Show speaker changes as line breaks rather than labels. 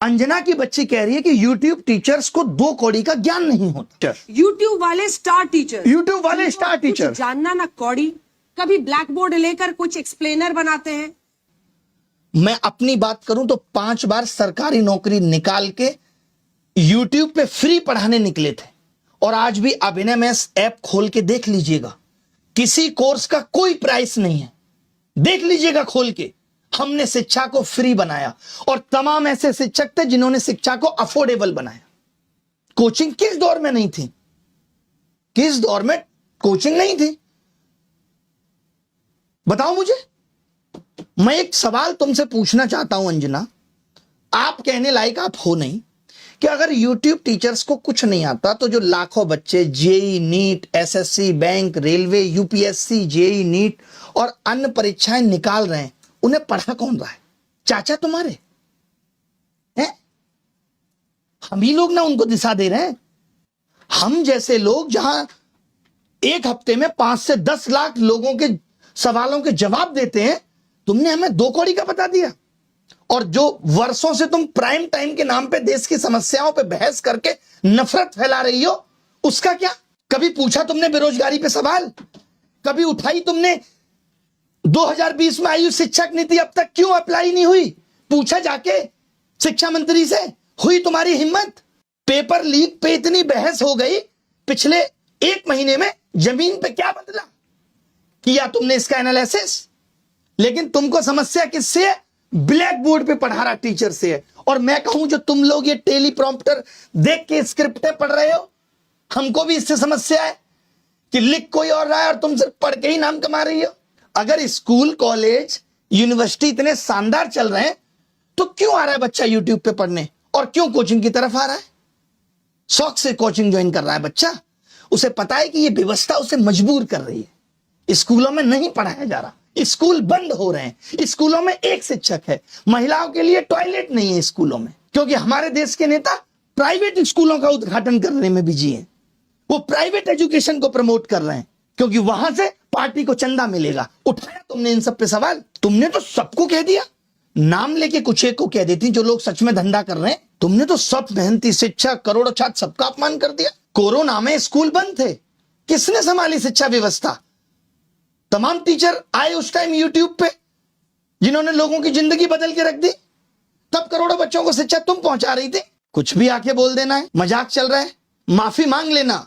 अंजना की बच्ची कह रही है कि YouTube टीचर्स को 2 कौड़ी का ज्ञान नहीं होता।
YouTube वाले स्टार टीचर,
YouTube वाले स्टार टीचर
जानना ना कौड़ी, कभी ब्लैक बोर्ड लेकर कुछ एक्सप्लेनर बनाते हैं।
मैं अपनी बात करूं तो 5 बार सरकारी नौकरी निकाल के YouTube पे फ्री पढ़ाने निकले थे, और आज भी अभिनय मैथ्स ऐप खोल के देख लीजिएगा, किसी कोर्स का कोई प्राइस नहीं है। देख लीजिएगा खोल के, हमने शिक्षा को फ्री बनाया, और तमाम ऐसे शिक्षक थे जिन्होंने शिक्षा को अफोर्डेबल बनाया। कोचिंग किस दौर में नहीं थी? किस दौर में कोचिंग नहीं थी? बताओ मुझे। मैं एक सवाल तुमसे पूछना चाहता हूं अंजना, आप कहने लायक आप हो नहीं, कि अगर YouTube टीचर्स को कुछ नहीं आता तो जो लाखों बच्चे JEE, NEET, SSC, bank, railway, UPSC, JEE, NEET और अन्य परीक्षाएं निकाल रहे हैं, उन्हें पढ़ा कौन रहा है? चाचा तुम्हारे हैं? हम ही लोग ना उनको दिशा दे रहे हैं। हम जैसे लोग जहां एक हफ्ते में 5 से 10 लाख लोगों के सवालों के जवाब देते हैं, तुमने हमें 2 कौड़ी का बता दिया। और जो वर्षों से तुम प्राइम टाइम के नाम पे देश की समस्याओं पे बहस करके नफरत फैला रही हो, उसका क्या? कभी पूछा तुमने बेरोजगारी पे सवाल? कभी उठाई तुमने 2020 में आयु शिक्षक नीति अब तक क्यों अप्लाई नहीं हुई? पूछा जाके शिक्षा मंत्री से? हुई तुम्हारी हिम्मत? पेपर लीक पे इतनी बहस हो गई, पिछले 1 महीने में जमीन पे क्या बदला? किया तुमने इसका एनालिसिस? लेकिन तुमको समस्या किससे है? ब्लैक बोर्ड पे पढ़ा रहा टीचर से है। और मैं कहूं जो तुम लोग ये टेलीप्रॉम्प्टर देख के स्क्रिप्टें पढ़ रहे हो, हमको भी इससे समस्या है कि लिख कोई और रहा है और तुम सिर्फ पढ़ के ही नाम कमा रही हो। अगर स्कूल, कॉलेज, यूनिवर्सिटी इतने शानदार चल रहे हैं, तो क्यों आ रहा है बच्चा यूट्यूब पे पढ़ने, और क्यों कोचिंग की तरफ आ रहा है? शौक से कोचिंग ज्वाइन कर रहा है बच्चा, उसे पता है कि ये व्यवस्था उसे मजबूर कर रही है। स्कूलों में नहीं पढ़ाया जा रहा, स्कूल बंद हो रहे हैं, स्कूलों में एक शिक्षक है, महिलाओं के लिए टॉयलेट नहीं है स्कूलों में, क्योंकि हमारे देश के नेता प्राइवेट स्कूलों का उद्घाटन करने में बिजी हैं। वो प्राइवेट एजुकेशन को प्रमोट कर रहे हैं, क्योंकि वहां से पार्टी को चंदा मिलेगा। उठाया तुमने इन सब पे सवाल? तुमने तो सबको कह दिया, नाम लेके कुछ एक को कह देती जो लोग सच में धंधा कर रहे हैं। तुमने तो सब मेहनती शिक्षक, करोड़ों छात्र, सबका अपमान कर दिया। कोरोना में स्कूल बंद थे, किसने संभाली शिक्षा व्यवस्था? तमाम टीचर आए उस टाइम यूट्यूब पे, जिन्होंने लोगों की जिंदगी बदल के रख दी। तब करोड़ों बच्चों को शिक्षा तुम पहुंचा रही थी। कुछ भी आके बोल देना है, मजाक चल रहा है, माफी मांग लेना।